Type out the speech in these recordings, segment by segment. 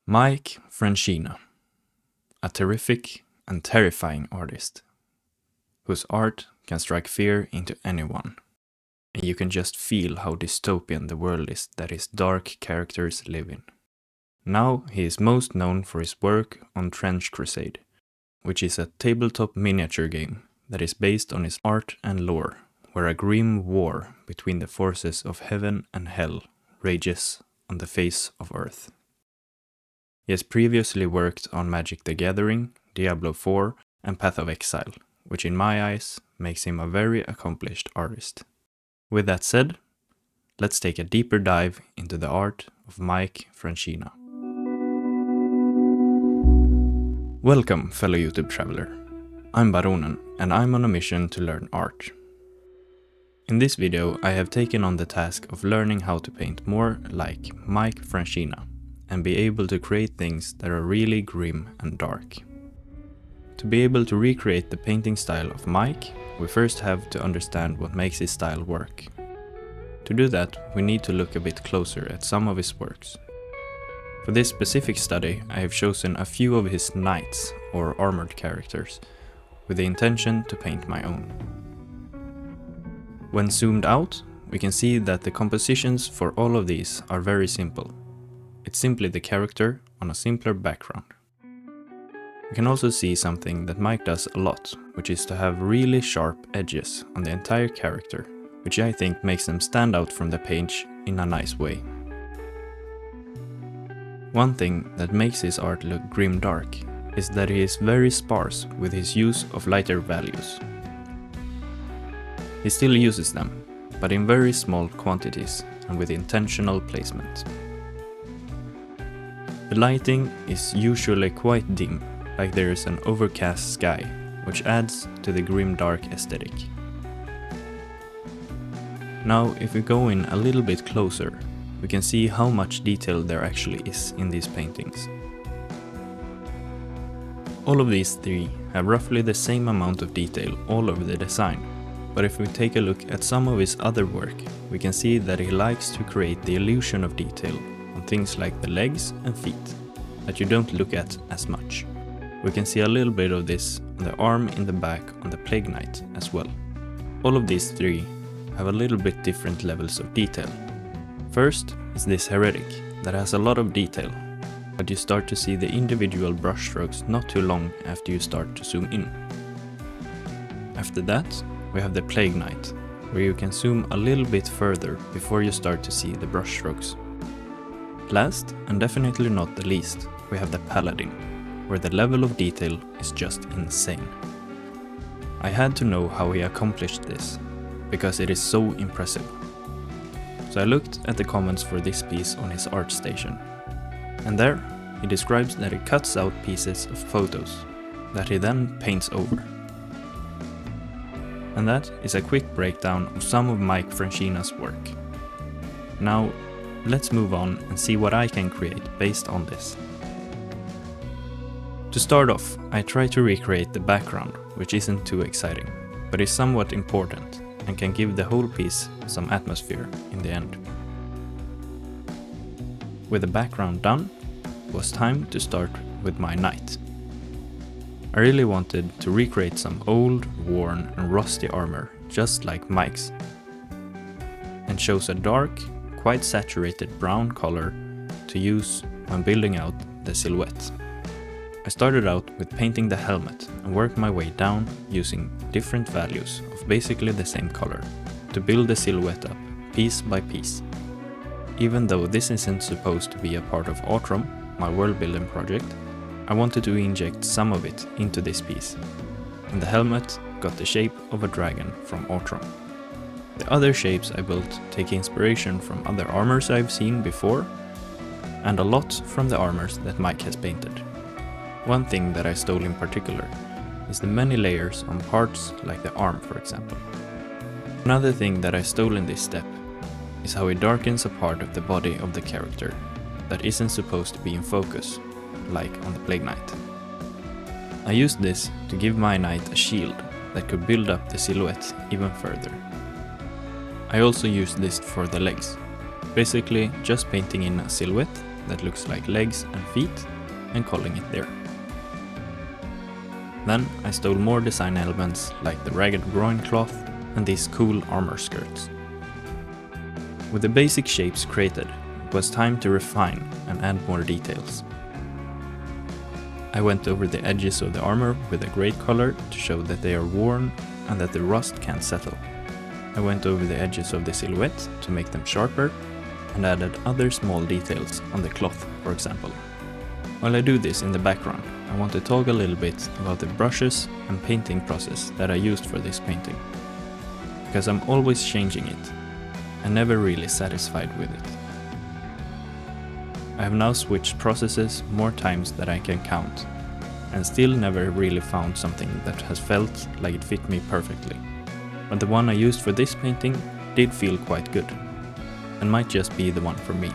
Mike Franchina, a terrific and terrifying artist, whose art can strike fear into anyone, and you can just feel how dystopian the world is that his dark characters live in. Now he is most known for his work on Trench Crusade, which is a tabletop miniature game that is based on his art and lore, where a grim war between the forces of heaven and hell rages on the face of Earth. He has previously worked on Magic the Gathering, Diablo 4, and Path of Exile, which in my eyes makes him a very accomplished artist. With that said, let's take a deeper dive into the art of Mike Franchina. Welcome, fellow YouTube traveler. I'm Baronen, and I'm on a mission to learn art. In this video, I have taken on the task of learning how to paint more like Mike Franchina, and be able to create things that are really grim and dark. To be able to recreate the painting style of Mike, we first have to understand what makes his style work. To do that, we need to look a bit closer at some of his works. For this specific study, I have chosen a few of his knights, or armored characters, with the intention to paint my own. When zoomed out, we can see that the compositions for all of these are very simple. It's simply the character on a simpler background. We can also see something that Mike does a lot, which is to have really sharp edges on the entire character, which I think makes them stand out from the page in a nice way. One thing that makes his art look grim-dark is that he is very sparse with his use of lighter values. He still uses them, but in very small quantities and with intentional placement. The lighting is usually quite dim, like there is an overcast sky, which adds to the grim-dark aesthetic. Now, if we go in a little bit closer, we can see how much detail there actually is in these paintings. All of these three have roughly the same amount of detail all over the design, but if we take a look at some of his other work, we can see that he likes to create the illusion of detail on things like the legs and feet, that you don't look at as much. We can see a little bit of this on the arm in the back on the Plague Knight as well. All of these three have a little bit different levels of detail. First is this Heretic that has a lot of detail, but you start to see the individual brushstrokes not too long after you start to zoom in. After that, we have the Plague Knight, where you can zoom a little bit further before you start to see the brushstrokes. Last, and definitely not the least, we have the Paladin, where the level of detail is just insane. I had to know how he accomplished this, because it is so impressive. So I looked at the comments for this piece on his ArtStation, and there he describes that he cuts out pieces of photos that he then paints over. And that is a quick breakdown of some of Mike Franchina's work. Now, let's move on and see what I can create based on this. To start off, I try to recreate the background, which isn't too exciting, but is somewhat important and can give the whole piece some atmosphere in the end. With the background done, it was time to start with my knight. I really wanted to recreate some old, worn and rusty armor just like Mike's, and chose a dark, quite saturated brown color to use when building out the silhouette. I started out with painting the helmet and worked my way down using different values of basically the same color to build the silhouette up piece by piece. Even though this isn't supposed to be a part of Outram, my world building project, I wanted to inject some of it into this piece, and the helmet got the shape of a dragon from Outram. The other shapes I built take inspiration from other armors I've seen before, and a lot from the armors that Mike has painted. One thing that I stole in particular is the many layers on parts like the arm, for example. Another thing that I stole in this step is how he darkens a part of the body of the character that isn't supposed to be in focus, like on the Plague Knight. I used this to give my knight a shield that could build up the silhouette even further. I also used this for the legs, basically just painting in a silhouette that looks like legs and feet and calling it there. Then I stole more design elements like the ragged groin cloth and these cool armor skirts. With the basic shapes created, it was time to refine and add more details. I went over the edges of the armor with a grey color to show that they are worn and that the rust can't settle. I went over the edges of the silhouette to make them sharper and added other small details on the cloth, for example. While I do this in the background, I want to talk a little bit about the brushes and painting process that I used for this painting. Because I'm always changing it and never really satisfied with it. I have now switched processes more times than I can count, and still never really found something that has felt like it fit me perfectly. But the one I used for this painting did feel quite good, and might just be the one for me.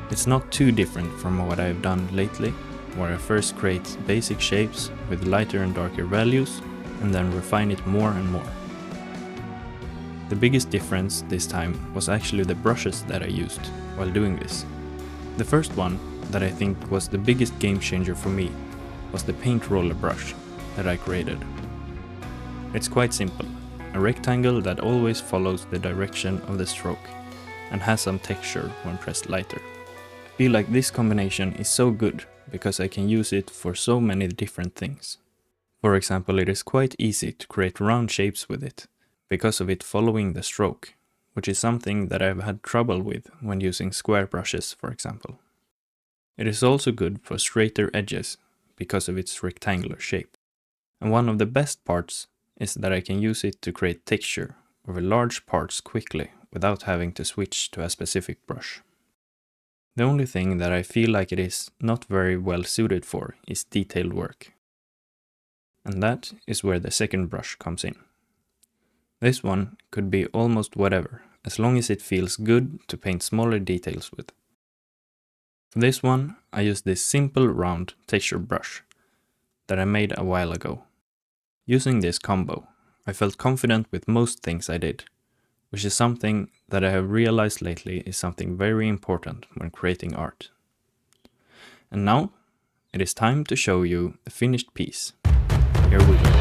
It's not too different from what I've done lately, where I first create basic shapes with lighter and darker values, and then refine it more and more. The biggest difference this time was actually the brushes that I used while doing this. The first one, that I think was the biggest game changer for me, was the paint roller brush that I created. It's quite simple, a rectangle that always follows the direction of the stroke and has some texture when pressed lighter. I feel like this combination is so good because I can use it for so many different things. For example, it is quite easy to create round shapes with it, because of it following the stroke, which is something that I've had trouble with when using square brushes, for example. It is also good for straighter edges because of its rectangular shape. And one of the best parts is that I can use it to create texture over large parts quickly without having to switch to a specific brush. The only thing that I feel like it is not very well suited for is detailed work. And that is where the second brush comes in. This one could be almost whatever, as long as it feels good to paint smaller details with. For this one, I used this simple round texture brush that I made a while ago. Using this combo, I felt confident with most things I did, which is something that I have realized lately is something very important when creating art. And now, it is time to show you the finished piece. Here we go.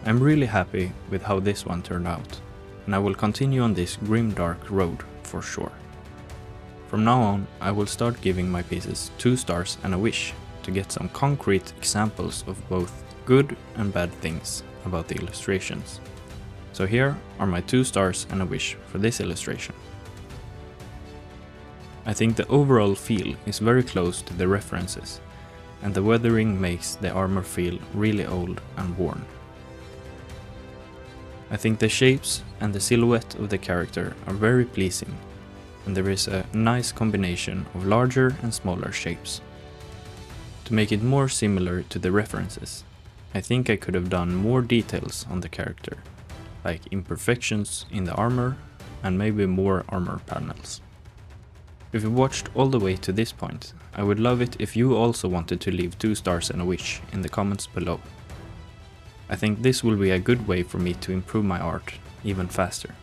I'm really happy with how this one turned out, and I will continue on this grim dark road for sure. From now on, I will start giving my pieces 2 stars and a wish to get some concrete examples of both good and bad things about the illustrations. So here are my 2 stars and a wish for this illustration. I think the overall feel is very close to the references, and the weathering makes the armor feel really old and worn. I think the shapes and the silhouette of the character are very pleasing, and there is a nice combination of larger and smaller shapes. To make it more similar to the references, I think I could have done more details on the character, like imperfections in the armor and maybe more armor panels. If you watched all the way to this point, I would love it if you also wanted to leave 2 stars and a wish in the comments below. I think this will be a good way for me to improve my art even faster.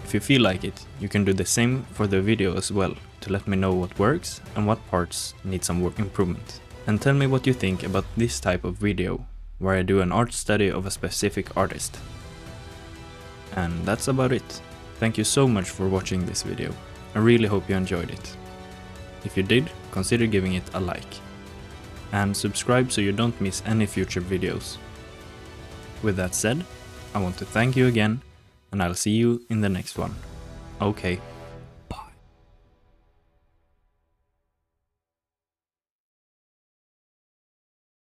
If you feel like it, you can do the same for the video as well, to let me know what works and what parts need some improvement. And tell me what you think about this type of video, where I do an art study of a specific artist. And that's about it. Thank you so much for watching this video. I really hope you enjoyed it. If you did, consider giving it a like. And subscribe so you don't miss any future videos. With that said, I want to thank you again, and I'll see you in the next one. Okay.